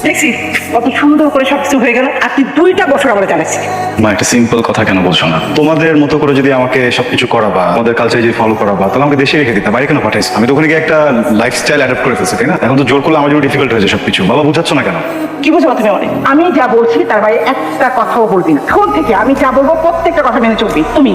দেখছি কত সুন্দর করে সবকিছু হয়ে গেল। আর তুই 2টা বছর আমরা জানাচ্ছি। মা একটা সিম্পল কথা কেন বলছো না? তোমাদের মতো করে যদি আমাকে সবকিছু করাবা, আমাদের কালচার যদি ফলো করাবা, তাহলে আমাকে দেশে রেখে দিতে, বাইরে কেন পাঠাইছো? আমি তো ওখানে গিয়ে একটা লাইফস্টাইল অ্যাডাপ্ট করে ফেলছি, তাই না? এখন তো জোর করলে আমার জন্য ডিফিকাল্ট হয়েছে সবকিছু। বাবা বুঝাচ্ছ না কেন? কি বুঝো তুমি অনেক? আমি যা বলছি তার বাইরে একটা কথাও বলবি না। এখন থেকে আমি যা বলবো প্রত্যেকটা কথা মেনে চলবি। তুমি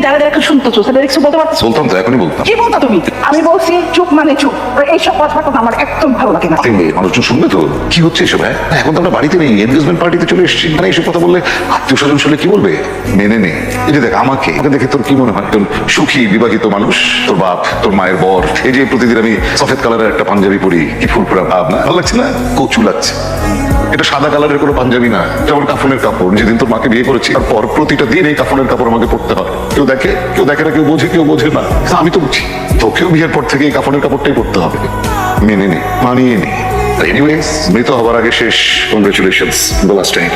দাঁড়া দাঁড়া শুনতেছো, সেটা দেখছো, বলতে পারছো? বলতাম তো, এখনই বলতাম। কি বলতো তুমি? আমি বলছি চুপ মানে চুপ। এইসব কথাটা আমার একদম ভালো লাগে না। মানুষজন শুনবে তো কি হচ্ছে এসব? হ্যাঁ, এখন তো আমরা বাড়িতে নেই, এনগেজমেন্ট পার্টিতে চলে এসেছি। মানে এইসব কথা বললে আত্মীয় স্বজন শুনলে কি বলবে? মেনে নে। এই যে দেখ, আমাকে দেখে তোর কি মনে হয়? তোর সুখী বিবাহিত মানুষ, তোর বাপ, তোর মায়ের বর। এই যে প্রতিদিন আমি সফেদ কালারের একটা পাঞ্জাবি পরি, কি ফুরফুরা ভাব না? ভালো লাগছে না? কচু লাগছে। এটা সাদা কালারের কোনো পাঞ্জাবি না, যেমন কাফনের কাপড়। যেদিন তোর মাকে বিয়ে করেছি তারপর প্রতিটা দিন এই কাফনের কাপড় আমাকে পরতে হয়। কেউ দেখে না, কেউ বোঝে, কেউ বোঝে না। আমি তো বুঝি, তোকেও বিয়ের পর থেকে এই কাফনের কাপড়টাই পরতে হবে। মেনে নে, মানিয়ে নে। এনিওয়েজ, মৃত হবার আগে শেষ। Congratulations, the last time.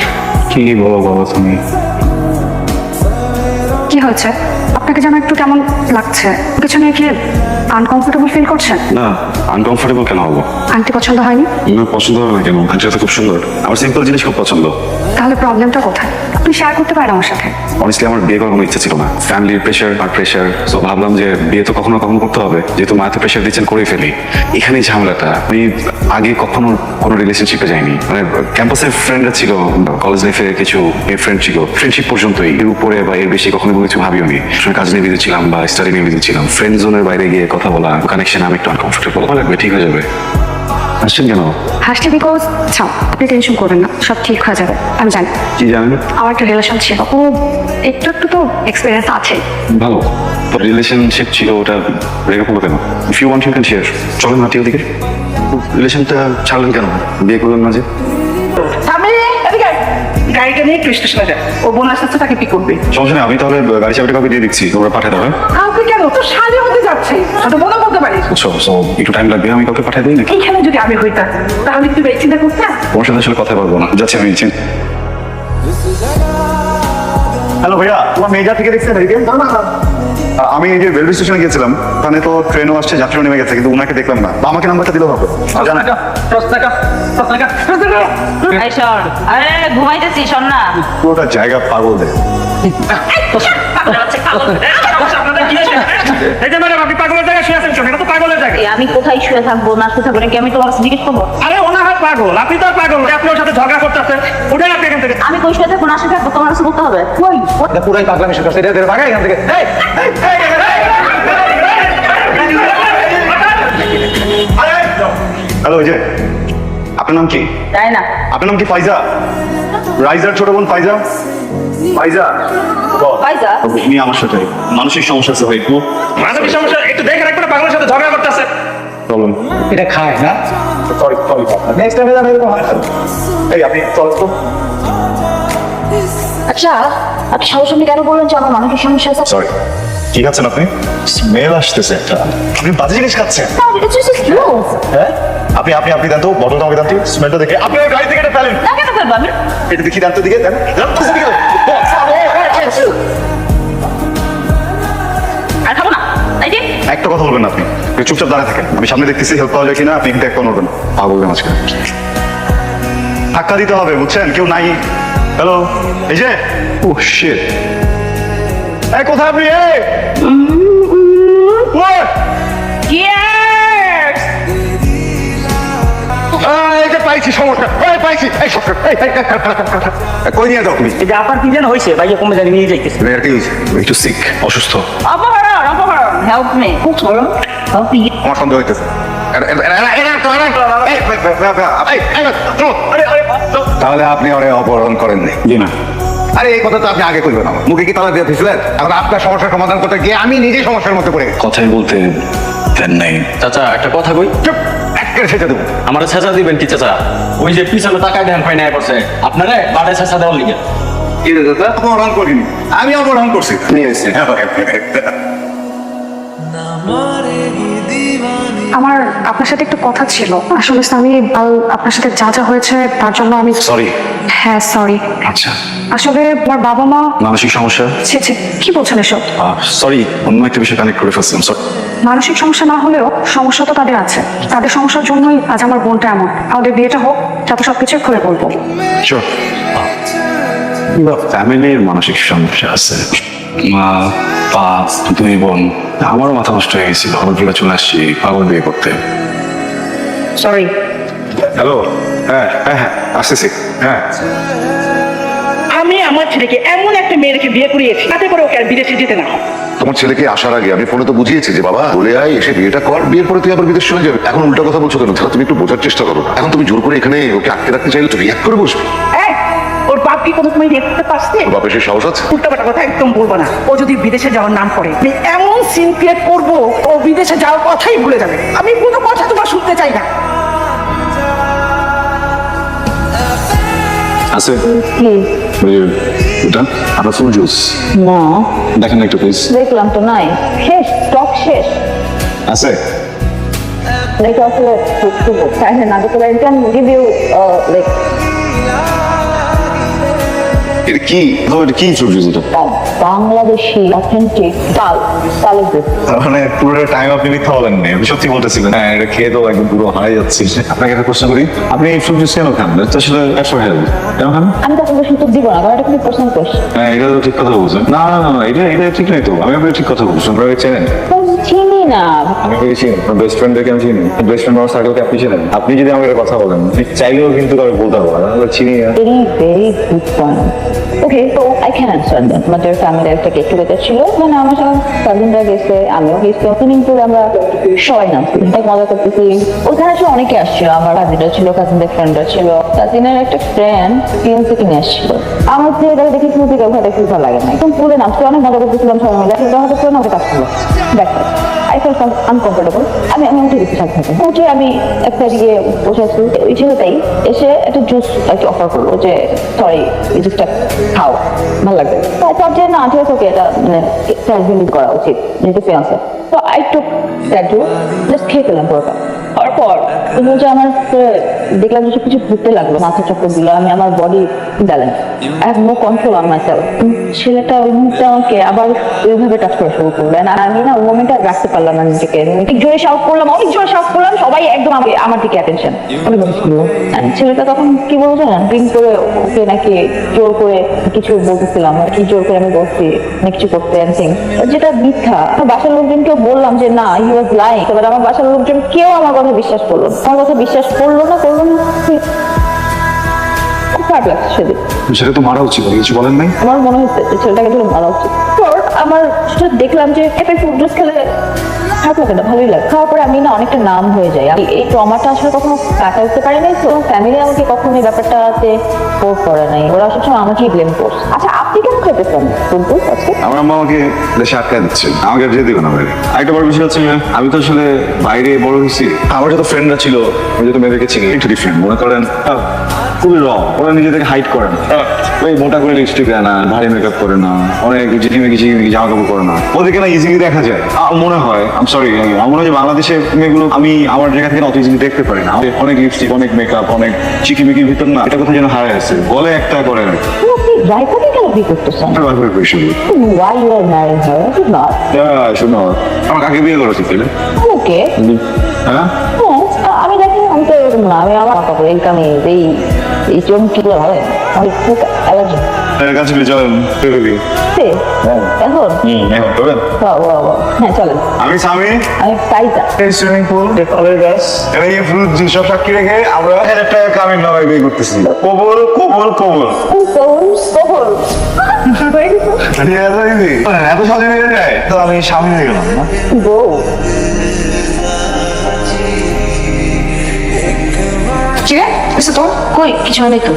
কি বলো বাবা তুমি? কি হয়েছে? আপনাকে যেন একটু কেমন লাগছে, কিছু নিয়ে কি আনকমফোর্টেবল ফিল করছেন? না, আনকমফোর্টেবল কেন হবো? আন্টি পছন্দ হয়নি? না, পছন্দ হবে না কেন? আন্টিটা তো খুব সুন্দর। আমার সিম্পল জিনিস খুব পছন্দ। তাহলে প্রবলেমটা কোথায়? আপনি শেয়ার করতে পারেন আমার সাথে। অনেস্টলি আমার বিয়ে করার কোনো ইচ্ছা ছিল না। ফ্যামিলির প্রেশার আর প্রেশার, তো ভাবলাম যে বিয়ে তো কখনো কখনো করতে হবে, যেহেতু মা এত প্রেশার দিচ্ছেন করেই ফেলি। এখানেই ঝামেলাটা। আমি আগে কখনো কোনো রিলেশনশিপে যাইনি। মানে ক্যাম্পাসের ফ্রেন্ডরা ছিল, কলেজ লাইফে কিছু ফ্রেন্ড ছিল, ফ্রেন্ডশিপ পর্যন্তই। এর উপরে বা এর বেশি কখনো কোনো কিছু ভাবিও নি। কাজ নিয়ে বিজি ছিলাম বা স্টাডি নিয়ে বিজি ছিলাম। ফ্রেন্ড জোনের বাইরে গিয়ে কথা বলা, কানেকশন আমি একটু আনকমফোর্টেবল লাগবে। ঠিক হয়ে যাবে। আসছেন কেন? হাসতে বিকজ আপনি টেনশন করবেন না, সব ঠিক হয়ে যাবে। আমি জানি কি জানেন? আমার একটা রিলেশন ছিল, ও একটু একটু তো এক্সপিরিয়েন্স আছে। ভালো। তো রিলেশনশিপ ছিল, ওটা ব্রেকআপ হলো কেন? If you want you can share. চলেন হাঁটি ওদিকে। রিলেশনটা ছাড়লেন কেন? বিয়ে করলেন না যে? সামনে এদিকে আয়। গাড়িটা নিয়ে একটু স্টেশনে যায়। ও বোন আসতে তাকে পিক করবে। সমস্যা নেই, আমি তাহলে গাড়ি চাবিটা কাউকে দিয়ে দিচ্ছি, তোমরা পাঠিয়ে দেবে। কাউকে কেন? তোর শাড়ি হতে যাচ্ছে, তো মনে করতে পারিস। বুঝছো? সো একটু টাইম লাগবে, আমি কাউকে পাঠিয়ে দিই নাকি? এইখানে যদি আমি হইতাম তাহলে তুই এই চিন্তা করতাম। তোমার সাথে আসলে কথা বলবো না, যাচ্ছি আমি। হ্যালো ভাইয়া, তোমার মেজা থেকে দেখছেন এদিকে? আমি এই যে রেলওয়ে স্টেশনে গেছিলাম, ওখানে তো ট্রেনও আসছে, যাত্রীও নেমে গেছে, কিন্তু ওনাকে দেখলাম না। বা আমাকে নাম্বারটা দিলেও হবে। জানা এই শোন, আরে ঘুমাইতেছি, শোন না। পুরোটা জায়গা পাগল দেয়। আপনি পাগলের জায়গায় শুয়ে আছেন, এটা তো পাগলের জায়গা। আমি কোথায় শুয়ে থাকবো না শুয়ে থাকবো নাকি আমি তোমার কাছে জিজ্ঞেস করবো? আরে ওনা হয় পাগল, আপনি তো আর পাগল না। আপনি ওর সাথে ঝগড়া করতেছেন, উঠেন আপনি এখান থেকে। আমি কই শুয়ে থাকবো না শুয়ে থাকবো তোমার কাছে বলতে হবে? পুরাই পাগলামি শেষ করছে, এটা ভাগা এখান থেকে। হ্যালো, ওই যে আপনার নাম কি? তাই না? আপনার নাম কি? ফাইজা? রাইজার ছোট বোন ফাইজা? ফাইজা পাইজা? তুমি আমার সাথে মানসিক সমস্যা আছে ভাই। মানসিক সমস্যা একটু দেখে রাখবেন না, পাগলের সাথে ঝগড়া করতেছে। প্রবলেম। এটা খায় না? সরি সরি, নেক্সট টাইমে যাবে এরকম হয় না। এই আপনি চল তো। আচ্ছা, আপনি সামনাসামনি কেন বললেন যে আমার মানসিক সমস্যা আছে? সরি, কি খাচ্ছেন আপনি? স্মেল আসতেছে একটা। আপনি বাজে জিনিস খাচ্ছেন। It's just a smell. হ্যাঁ, আপনি আপনি আপনি দেন তো, বটলটা আমাকে দেন তো, স্মেলটা দেখে। আপনি ওই গাড়ি থেকে এটা ফেলেন। না কেন ফেলবো আমি? এটা দেখি, দেন তো দিকে, দেন দেন তো দিকে। আর খাবো না, তাই যে? একটা কথা বলবেন না আপনি, একটু চুপচাপ দাঁড়ায় থাকেন। আমি সামনে দেখতেছি, হেল্প পাওয়া যায় কিনা। আপনি কিন্তু একটা নড়বেন, পাগলের মাঝখানে ধাক্কা দিতে হবে, বুঝছেন? কেউ নাই। হ্যালো, এই যে। ও শিট, এই কোথায় আপনি? Cheers! এই যে পাইছি, সমস্যা পাইছি। এই সমস্যা, কই নিয়ে যাও তুমি? এই যে আপনার কি যেন হয়েছে, ভাইয়া কমে জানি নিয়ে যাইতেছে। কি হয়েছে? একটু সিক, অসুস্থ। অপহরণ, help me. Help me. আমার সন্দেহ হইতেছে। তাহলে আপনি ওরে অপহরণ করেননি? জি না। আরে এই কথা তো আপনি আগে কইবেন আমার মুখে কি তালা দিয়ে দিয়েছিলেন? এখন আপনার সমস্যার সমাধান করতে গিয়ে আমি নিজে সমস্যার মধ্যে পড়ে গেছি। কথাই বলতে দেন নাই। চাচা একটা কথা কই। চুপ, একের সেটা দেবো। আমার ছেঁচা দিবেন কি চাচা? ওই যে পিছনে তাকায় দেন ফাইন আয় করছে আপনারে বাড়ে ছেঁচা দেওয়ার লিগে। কি রে দাদা? অপহরণ করিনি, আমি অপহরণ করছি। নিয়ে এসেছি। ना मारेगी दीवानी আমার আপনার সাথে একটু কথা ছিল। আসলে আমি আপনার সাথে যা যা হয়েছে তার জন্য আমি সরি। হ্যাঁ সরি। আচ্ছা, আসলে আমার বাবা মা মানসিক সমস্যা? ছি ছি, কি বলছেন এসব? সরি, অন্য একটা বিষয় কানেক্ট করে ফেলছিলাম, সরি। মানসিক সমস্যা না হলেও সমস্যা তো তাদের আছে। তাদের সমস্যার জন্যই আজ আমার বোনটা এমন। আমাদের বিয়েটা হোক, তাতে সবকিছু খুলে বলবো। শিওর। ফ্যামিলির মানসিক সমস্যা আছে, মা বাপ দুই বোন। আমারও মাথা নষ্ট হয়ে গেছিল, আমার বিয়ে চলে আসছি পাগল বিয়ে করতে। সরি। হ্যালো, হ্যাঁ হ্যাঁ হ্যাঁ আসতেছি, হ্যাঁ। আমি আমার ছেলেকে এমন একটা মেয়েকে বিয়ে করিয়েছি তাতে করে ওকে আর বিদেশে যেতে না হয়। তোমার ছেলেকে আসার আগে আমি ফোনে তো বুঝিয়েছি যে বাবা বলে আয়, এসে বিয়েটা কর, বিয়ের পরে তুই আবার বিদেশ চলে যাবে। এখন উল্টা কথা বলছো কেন? তাহলে তুমি একটু বোঝার চেষ্টা করো। এখন তুমি জোর করে এখানে ওকে আটকে রাখতে চাইলে তুমি এক করে বসবে। এই, ওর বাপ কি কোনো সময় দেখতে পাচ্ছে? ওর বাপের সেই সাহস আছে? উল্টাপাল্টা কথা একদম বলবো না। ও যদি বিদেশে যাওয়ার নাম করে আমি এমন সিন ক্রিয়েট করবো ও বিদেশে যাওয়ার কথাই ভুলে যাবে। আমি কোনো কথা তোমার শুনতে চাই না। আছে ওটা আপনার ফুল জুস না দেখেন না একটু প্লিজ। দেখলাম তো নাই, শেষ, স্টক শেষ। আছে? Like also kind of another I can give you like এটা কি? এটা কি ফুল জুস? এটা Bangladeshi authentic tal is this. মানে পুরো টাইম আপনি মিথ্যা বলেননি, আপনি সত্যি বলতেছিলেন। হ্যাঁ, এটা খেয়ে তো একদম পুরো হারাই যাচ্ছি। আপনাকে একটা প্রশ্ন করি, আপনি এই ফুল জুস কেন খান? এটা আসলে ব্যাড ফর হেলথ, কেন খান? আমি তো আপনাকে শুনতে দিব না, কারণ এটা খুবই পার্সোনাল কোয়েশ্চেন। হ্যাঁ, এটা তো ঠিক কথা বলছেন। না না না, এটা এটা ঠিক নয় তো। আমি আপনাকে ঠিক কথা বলছি। আপনারা চেনেন? চিনি না। আমি আপনাকে চিনি, আপনার বেস্ট ফ্রেন্ডকে আমি চিনি। বেস্ট ফ্রেন্ড আমার সার্কেলকে আপনি চেনেন। আপনি যদি আমাকে একটা কথা বলেন, আপনি চাইলেও কিন্তু কাউকে বলতে পারবো না, আমরা চিনি না। Very good point. Okay, so I can answer that. আমাদের ফ্যামিলির একটা গেট টুগেদার ছিল, মানে আমার সব কাজিনরা গেছে, আমিও গেছি। সুইমিং পুলে আমরা সবাই নামছি, তাই মজা করতেছি। ওখানে আসলে অনেকে আসছিল, আমার কাজিনরা ছিল, কাজিনদের ফ্রেন্ডরা ছিল। কাজিনের একটা ফ্রেন্ড ফিয়েন্সে কিনে আসছিল। আমার যে এটা দেখে স্মৃতি ওখানে খুব ভালো লাগে না, একদম পুলে নামছি, অনেক মজা করতেছিলাম সবাই মিলে। এটা হয়তো করে না, ওটা কাজ করলো ব্যাক আই ফেল আনকমফোর্টেবল। আমি উঠে গেছি সাথে সাথে। উঠে আমি একটা দিকে বসে আছি, ওই ছেলেটাই এসে একটা জুস আর কি অফার করলো যে সরি এই জুসটা খাও, ভালো লাগবে। তার যে না ঠিক আছে, ওকে এটা মানে ভিজিট করা উচিত যেহেতু ফিয়ান্সে। তো I took that juice, just খেয়ে ফেলাম পুরোটা। তারপর যে আমার দেখলাম যে কিছু ঘুরতে লাগলো, মাথা চক্কর দিল, আমি আমার body balance, I have no control on myself. ছেলেটা ওই মুহূর্তে আমাকে আবার ওইভাবে টাচ করা শুরু করলো। আর আমি না ওই মোমেন্টে আর রাখতে পারলাম না নিজেকে। অনেক জোরে শাউট করলাম, অনেক জোরে শাউট করলাম, সবাই একদম আমার দিকে অ্যাটেনশন অনেক বেশি ছিল। ছেলেটা তখন কি বলবো জানেন, ড্রিঙ্ক করে ওকে নাকি জোর করে কিছু বলতেছিলাম, কি জোর করে আমি বলছি না কিছু করতে এনিথিং, যেটা মিথ্যা। আমার বাসার লোকজনকেও বললাম যে না হি ওয়াজ লাইং, এবার আমার বাসার লোকজন কেউ আমার কথা বিশ্বাস করলো না। আমার কথা বিশ্বাস করলো না। খুব খারাপ লাগছে সেদিন। সেটা তো মারা উচিত, কিছু বলেন নাই? আমার মনে হচ্ছে যে ছেলেটাকে ধরে মারা উচিত। পর আমার সেটা দেখলাম যে এপের ফুড জুস খেলে খারাপ লাগে না, ভালোই লাগে। খাওয়ার পরে আমি না অনেকটা নাম হয়ে যাই। আমি এই ট্রমাটা আসলে কখনো কাটা উঠতে পারি নাই, তো ফ্যামিলি আমাকে কখনো এই ব্যাপারটাতে ফোর্স করে নাই, ওরা সবসময় আমাকেই ব্লেম করছে। আচ্ছা আপনি কেন খেতেছেন ফুড জুস আজকে? আমার আম্মা আমাকে দেশে আটকায় দিচ্ছে, আমাকে আর যেতে দিবে না বাইরে। আরেকটা বড় বিষয় হচ্ছে আমি তো আসলে বাইরে বড় হয়েছি, আমার যত ফ্রেন্ডরা ছিল, আমি যত মেয়েদেরকে চিনি একটু ডিফারেন্ট মনে করেন, খুবই রং। ওরা নিজেদেরকে হাইড করে না, ওই মোটা করে লিপস্টিক দেয় না, ভারী মেকআপ করে না, অনেক জিটিমে কিছু জামা কাপড় করে না, ওদেরকে না ইজিলি দেখা যায়। মনে হয় সরি, আমার মনে হয় যে বাংলাদেশের মেয়েগুলো আমি আমার জায়গা থেকে অত ইজিলি দেখতে পারি না। অনেক লিপস্টিক, অনেক মেকআপ, অনেক চিকিমিকির ভিতর না এটা কোথায় যেন হারায় আছে, বলে একটা করে না। আপনি রাইফাকে কেন বিয়ে করতেছেন? Why you are marrying her? It's not. শোনো, আমার কাকে বিয়ে করেছি তাহলে? ওকে হ্যাঁ, আমি দেখি আমি তো এরকম না, আমি আমার কাপড় ইনকামে এই চমকিগুলো ভালো, আমার খুব অ্যালার্জি। কাছে চলেন এখন হ্যাঁ চলেন। আমি স্বামী, আমি পাইতা সুইমিং পুল, ফলের গাছ, এই ফ্রুট জুস সব সাক্ষী রেখে আমরা 1000 টাকা কামিন নামাই বিয়ে করতেছি। কবুল কবুল কবুল। এত সহজে হয়ে যায় তো আমি স্বামী হয়ে গেলাম না? বউ কি রে এসে তোর কই কিছু হয় নাই তো।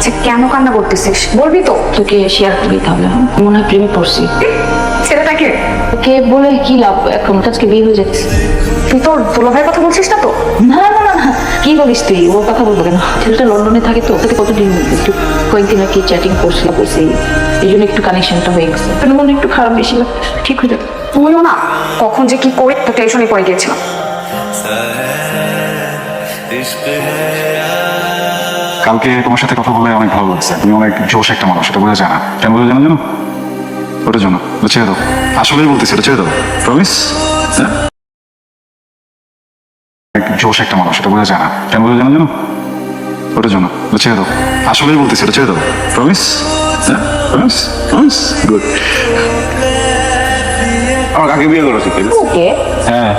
যে কেন কান্না করতেছিস বলবি তো? তোকে শেয়ার করবি তাহলে, মনে হয় প্রেমে পড়ছি। ছেলেটাকে কে বলে কি লাভ, এখন আজকে বিয়ে হয়ে যাচ্ছে। তুই তোর দুলাভাইয়ের কথা বলছিস না তো? না না না না, কি বলিস তুই? ওর কথা বলবো কেন? ছেলেটা লন্ডনে থাকে তো, ওর সাথে কতদিন একটু কয়েকদিন আর কি চ্যাটিং করছিল, বলছি এই জন্য একটু কানেকশনটা হয়ে গেছে। তোর মনে একটু খারাপ বেশি লাগছে, ঠিক হয়ে যাবে। তুইও না কখন যে কি করে তো টেনশনে পড়ে গিয়েছিলাম। কালকে তোমার সাথে কথা বলে অনেক ভালো লাগছে, তুমি অনেক জোশ একটা মানুষ, এটা বোঝা যায় না। কেন বোঝা যায় না জানো? ওটার জন্য ওটা ছেড়ে দাও, আসলেই বলতেছি ওটা ছেড়ে দাও, প্রমিস। জোশ একটা মানুষ, এটা বোঝা যায় না। কেন বোঝা যায় না জানো? ওটার জন্য ওটা ছেড়ে দাও, আসলেই বলতেছি ওটা ছেড়ে দাও, প্রমিস। Promise promise good. আমার আগে বিয়ে করো ঠিক আছে? ওকে হ্যাঁ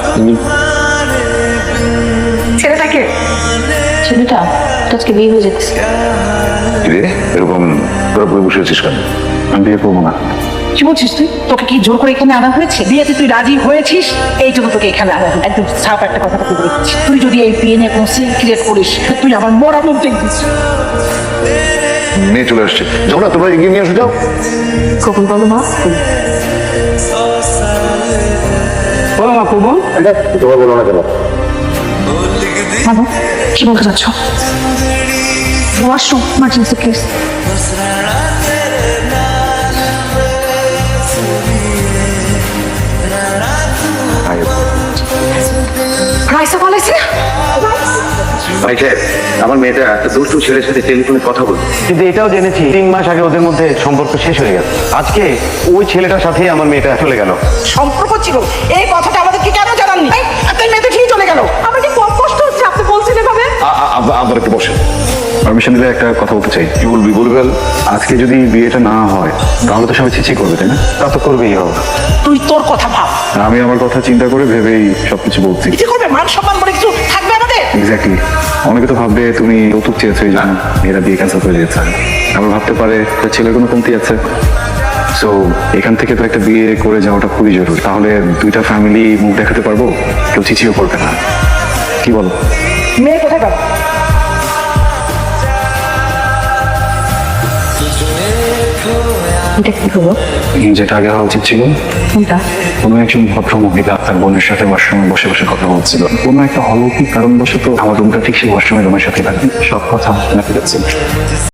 ছেলেটাকে ছেলেটা তো আজকে বিয়ে হয়ে যেতেছে। রে এরকম তোরা বই বসে আছিস কেন? আমি বিয়ে করবো না। কি বলছিস তুই? তোকে কি জোর করে এখানে আনা হয়েছে? বিয়েতে তুই রাজি হয়েছিস, এই জন্য তোকে এখানে আনা হয়েছে। একদম সাফ একটা কথা তোকে বলছি, তুই যদি এই বিয়ে নিয়ে কোনো সিন ক্রিয়েট করিস, তুই আমার মরা মন দেখছিস। মেয়ে চলে আসছে, যাও না তোমরা এগিয়ে নিয়ে আসো, যাও। কবুল বলো মা। বলো মা করবো। তোমরা বলো না কেন? বাবা কি বলতে চাচ্ছ? Washroom emergency please. রাইসা বলেছে ভাই সাহেব, আমার মেয়েটা একটা দুষ্টু ছেলের সাথে টেলিফোনে কথা বলছে, কিন্তু এটাও জেনেছি 3 মাস আগে ওদের মধ্যে সম্পর্ক শেষ হয়ে গেছে। আজকে ওই ছেলেটার সাথেই আমার মেয়েটা চলে গেল। সম্পর্ক ছিল, এই কথাটা আমাদেরকে কেন জানাননি? আপনার মেয়ে তো ঠিক চলে গেল, আমার কি কম কষ্ট হচ্ছে আপনি বলছেন এভাবে? আবার একটু বসে পারমিশন দিলে একটা কথা বলতে চাই। কি বলবি বলে ফেল। আজকে যদি বিয়েটা না হয় তাহলে তো সবাই ছিচি করবে, তাই না? তা তো করবেই হবে। তুই তোর কথা ভাব, আমি আমার কথা চিন্তা করে ভেবেই সবকিছু বলছি। কি করবে? মান সম্মান বলে কিছু থাকবে আমাদের? এক্স্যাক্টলি। অনেকে তো ভাববে তুমি যৌতুক চেয়েছো এই জন্য মেয়েরা বিয়ে ক্যান্সেল করে দিয়েছে, আবার ভাবতে পারে যে ছেলের কোনো কমতি আছে। সো এখান থেকে তো একটা বিয়ে করে যাওয়াটা খুবই জরুরি, তাহলে দুইটা ফ্যামিলি মুখ দেখাতে পারবো, কেউ চিচিও করবে না। কি বলো? মেয়ে কোথায় পাবো? এটা কি হলো? যেটা আগে হওয়া উচিত ছিল, কোনটা? কোনো একজন ভদ্র মহিলা তার বোনের সাথে ওয়াশরুমে বসে বসে কথা বলছিল। কোনো একটা অলৌকিক কারণবশত আমার রুমটা ঠিক সেই ওয়াশরুমের রুমের সাথে লাগে, সব কথা আপনাকে যাচ্ছে।